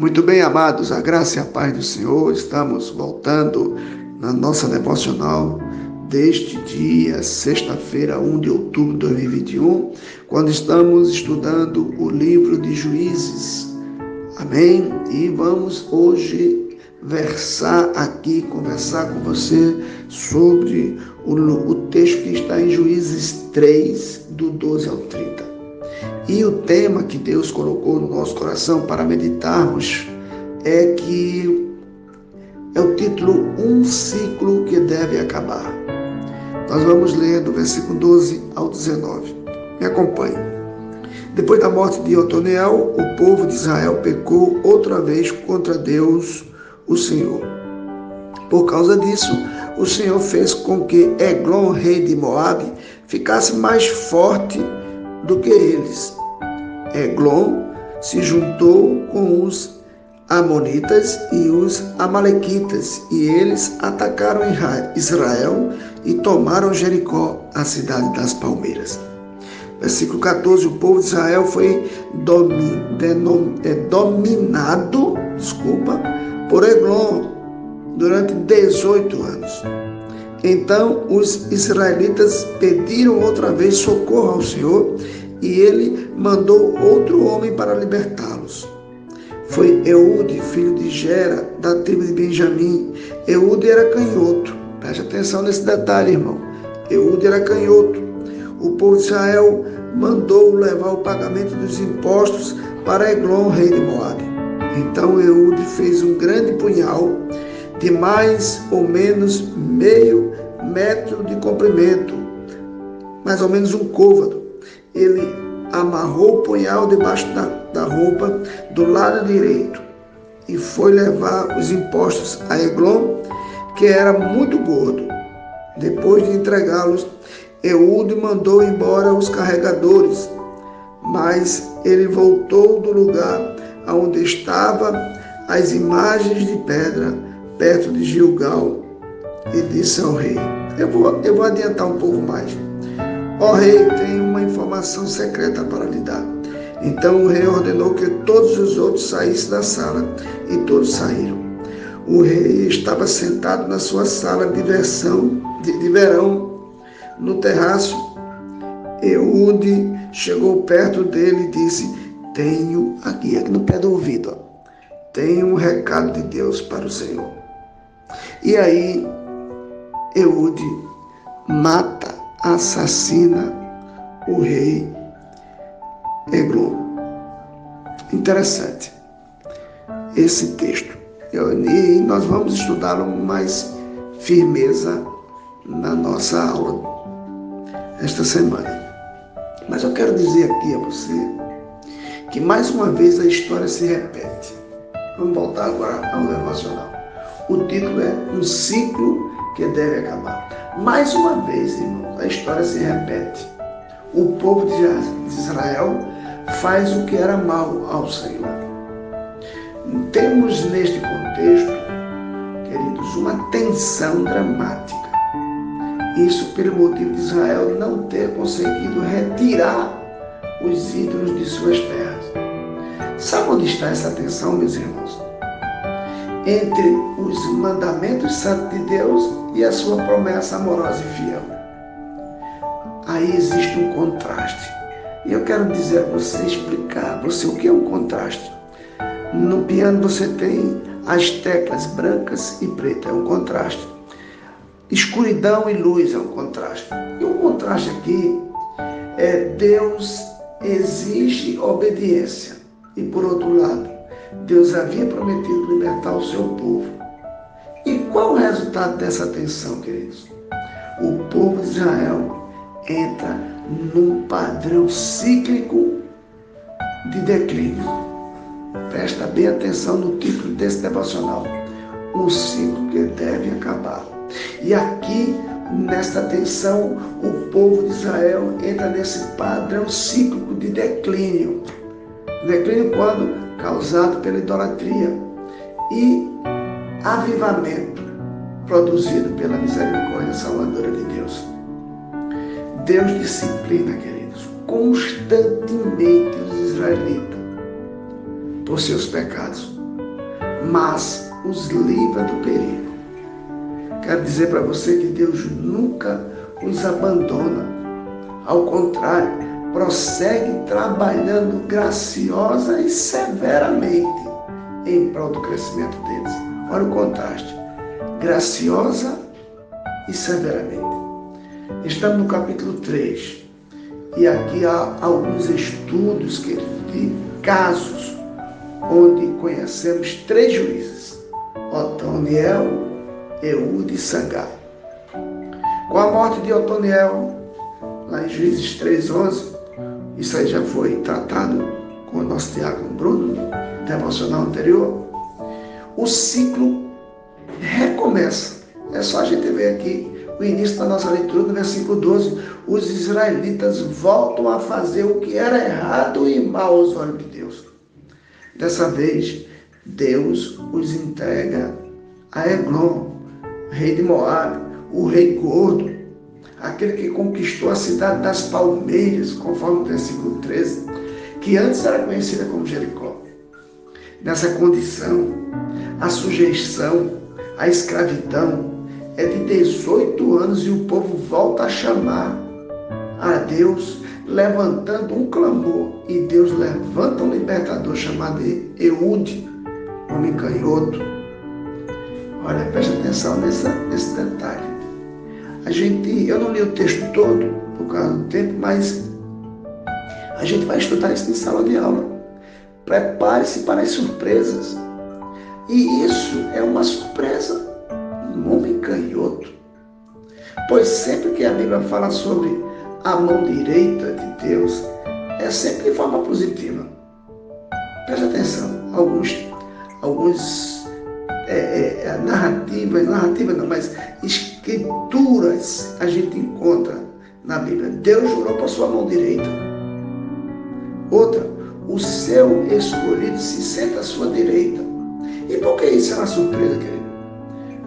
Muito bem, amados, a graça e a paz do Senhor. Estamos voltando na nossa devocional deste dia, sexta-feira, 1 de outubro de 2021, quando estamos estudando o livro de Juízes. Amém? E vamos hoje conversar com você sobre o texto que está em Juízes 3, do 12 ao 30. E o tema que Deus colocou no nosso coração para meditarmos é o título Um Ciclo que Deve Acabar. Nós vamos ler do versículo 12 ao 19. Me acompanhe. Depois da morte de Otoniel, o povo de Israel pecou outra vez contra Deus, o Senhor. Por causa disso, o Senhor fez com que Eglon, rei de Moabe, ficasse mais forte do que eles. Eglon se juntou com os amonitas e os amalequitas, e eles atacaram Israel e tomaram Jericó, a cidade das palmeiras. Versículo 14, o povo de Israel foi dominado por Eglon durante 18 anos. Então os israelitas pediram outra vez socorro ao Senhor, e ele mandou outro homem para libertá-los. Foi Eude, filho de Gera, da tribo de Benjamim. Eude era canhoto. Preste atenção nesse detalhe, irmão. Eude era canhoto. O povo de Israel mandou levar o pagamento dos impostos para Eglon, rei de Moabe. Então Eude fez um grande punhal de mais ou menos meio metro de comprimento, mais ou menos um côvado. Ele amarrou o punhal debaixo da roupa do lado direito e foi levar os impostos a Eglon, que era muito gordo. Depois de entregá-los, Eude mandou embora os carregadores, mas ele voltou do lugar onde estavam as imagens de pedra, perto de Gilgal, e disse ao rei: eu vou adiantar um pouco mais. Ó rei, tenho uma informação secreta para lhe dar. Então o rei ordenou que todos os outros saíssem da sala, e todos saíram. O rei estava sentado na sua sala de verão, no terraço. Eude chegou perto dele e disse: tenho aqui no pé do ouvido, tenho um recado de Deus para o Senhor. E aí Eude assassina o rei Eglon. Interessante esse texto. E nós vamos estudá-lo com mais firmeza na nossa aula esta semana. Mas eu quero dizer aqui a você que mais uma vez a história se repete. Vamos voltar agora ao devocional. O título é Um Ciclo que Deve Acabar. Mais uma vez, irmãos, a história se repete. O povo de Israel faz o que era mal ao Senhor. Temos neste contexto, queridos, uma tensão dramática. Isso pelo motivo de Israel não ter conseguido retirar os ídolos de suas terras. Sabe onde está essa tensão, meus irmãos? Entre os mandamentos santos de Deus e a sua promessa amorosa e fiel. Aí existe um contraste. E eu quero dizer a você, explicar a você o que é um contraste. No piano você tem as teclas brancas e pretas, é um contraste. Escuridão e luz é um contraste. E o contraste aqui é Deus exige obediência. E por outro lado, Deus havia prometido libertar o seu povo. E qual o resultado dessa tensão, queridos? O povo de Israel entra num padrão cíclico de declínio. Presta bem atenção no título desse devocional. Um ciclo que deve acabar. E aqui, nesta tensão, o povo de Israel entra nesse padrão cíclico de declínio. Declínio quando causado pela idolatria, e avivamento produzido pela misericórdia salvadora de Deus. Deus disciplina, queridos, constantemente os israelitas por seus pecados. mas os livra do perigo. Quero dizer para você que Deus nunca os abandona. Ao contrário, prossegue trabalhando graciosa e severamente em prol do crescimento deles. Olha o contraste. Graciosa e severamente. Estamos no capítulo 3. E aqui há alguns estudos de casos onde conhecemos 3 juízes: Otoniel, Eude e Sangar. Com a morte de Otoniel, lá em Juízes 3:11, isso aí já foi tratado com o nosso diácono Bruno, no devocional anterior, o ciclo recomeça. É só a gente ver aqui o início da nossa leitura, no versículo 12. Os israelitas voltam a fazer o que era errado e mal aos olhos de Deus. Dessa vez, Deus os entrega a Eglon, rei de Moabe, o rei gordo, aquele que conquistou a cidade das palmeiras, conforme o versículo 13, que antes era conhecida como Jericó. Nessa condição, a sujeição, a escravidão é de 18 anos e o povo volta a chamar a Deus, levantando um clamor, e Deus levanta um libertador chamado Eude, homem canhoto. Olha, preste atenção nesse detalhe. Eu não li o texto todo por causa do tempo, mas a gente vai estudar isso em sala de aula. Prepare-se para as surpresas. E isso é uma surpresa. Um homem canhoto. Pois sempre que a Bíblia fala sobre a mão direita de Deus, é sempre de forma positiva. Preste atenção. Alguns narrativas não, mas escrituras a gente encontra na Bíblia. Deus jurou por sua mão direita. Outra, o seu escolhido se senta à sua direita. E por que isso é uma surpresa, querido?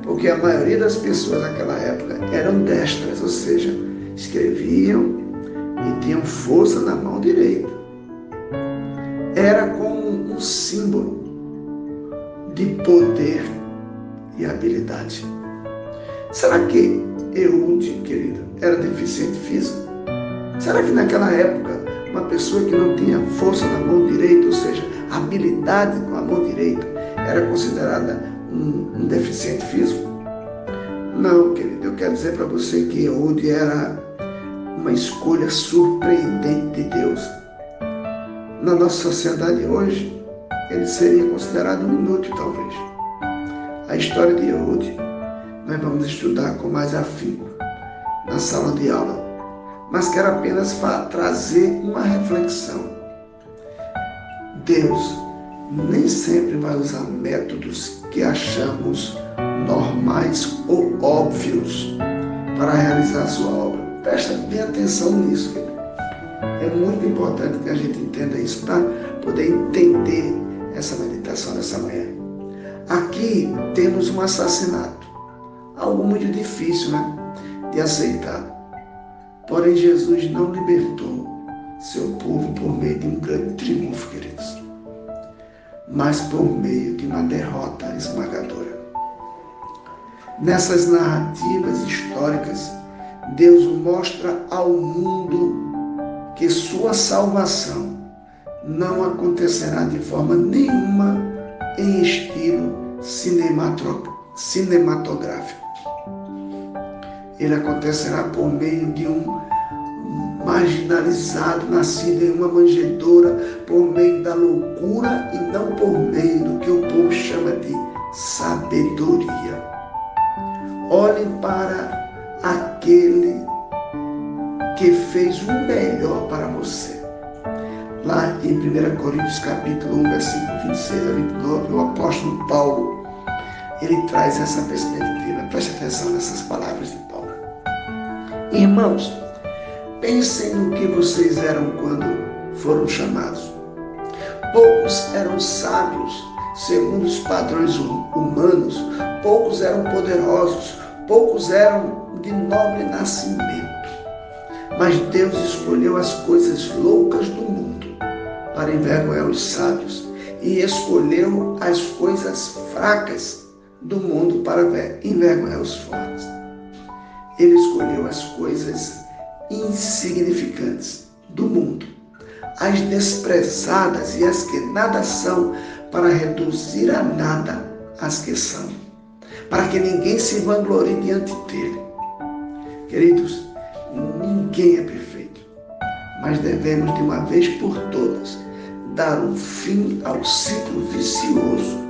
Porque a maioria das pessoas naquela época eram destras, ou seja, escreviam e tinham força na mão direita. Era como um símbolo de poder e habilidade. Será que Eude, querido, era deficiente físico? Será que naquela época uma pessoa que não tinha força na mão direita, ou seja, habilidade com a mão direita, era considerada um deficiente físico? Não, querido, eu quero dizer para você que Eude era uma escolha surpreendente de Deus. Na nossa sociedade hoje, ele seria considerado um inútil, talvez. A história de Eude nós vamos estudar com mais afinco na sala de aula, mas quero apenas trazer uma reflexão. Deus nem sempre vai usar métodos que achamos normais ou óbvios para realizar a sua obra. Presta bem atenção nisso, querido. É muito importante que a gente entenda isso para poder entender essa meditação dessa manhã. Aqui temos um assassinato, algo muito difícil, né, de aceitar. Porém, Jesus não libertou seu povo por meio de um grande triunfo, queridos, mas por meio de uma derrota esmagadora. Nessas narrativas históricas, Deus mostra ao mundo que sua salvação não acontecerá de forma nenhuma em estilo cinematográfico. Ele acontecerá por meio de um marginalizado, nascido em uma manjedoura, por meio da loucura e não por meio do que o povo chama de sabedoria. Olhe para aquele que fez o melhor para você. Lá em 1 Coríntios capítulo 1, versículo 26 a 29, o apóstolo Paulo, ele traz essa perspectiva. Preste atenção nessas palavras de Paulo. Irmãos, pensem no que vocês eram quando foram chamados. Poucos eram sábios, segundo os padrões humanos, poucos eram poderosos, poucos eram de nobre nascimento. Mas Deus escolheu as coisas loucas do mundo para envergonhar os sábios, e escolheu as coisas coisas fracas do mundo para envergonhar os fortes. Ele escolheu as coisas insignificantes do mundo, as desprezadas e as que nada são, para reduzir a nada as que são, para que ninguém se vanglorie diante dele. Queridos, ninguém é perfeito, mas devemos de uma vez por todas dar um fim ao ciclo vicioso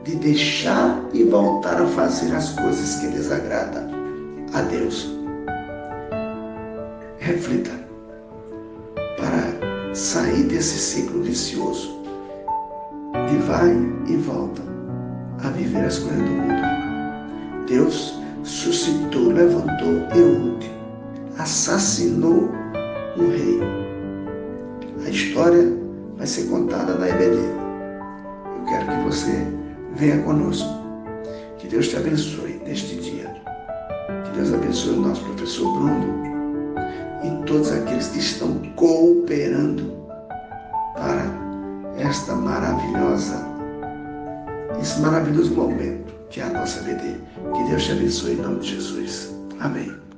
de deixar e voltar a fazer as coisas que desagradam a Deus. Reflita para sair desse ciclo vicioso de vai e volta a viver as coisas do mundo. Deus suscitou, levantou Eude, assassinou um rei. A história vai ser contada na EBD. Eu quero que você venha conosco. Que Deus te abençoe neste dia. Que Deus abençoe o nosso professor Bruno e todos aqueles que estão cooperando para esse maravilhoso momento que é a nossa EBD. Que Deus te abençoe em nome de Jesus. Amém.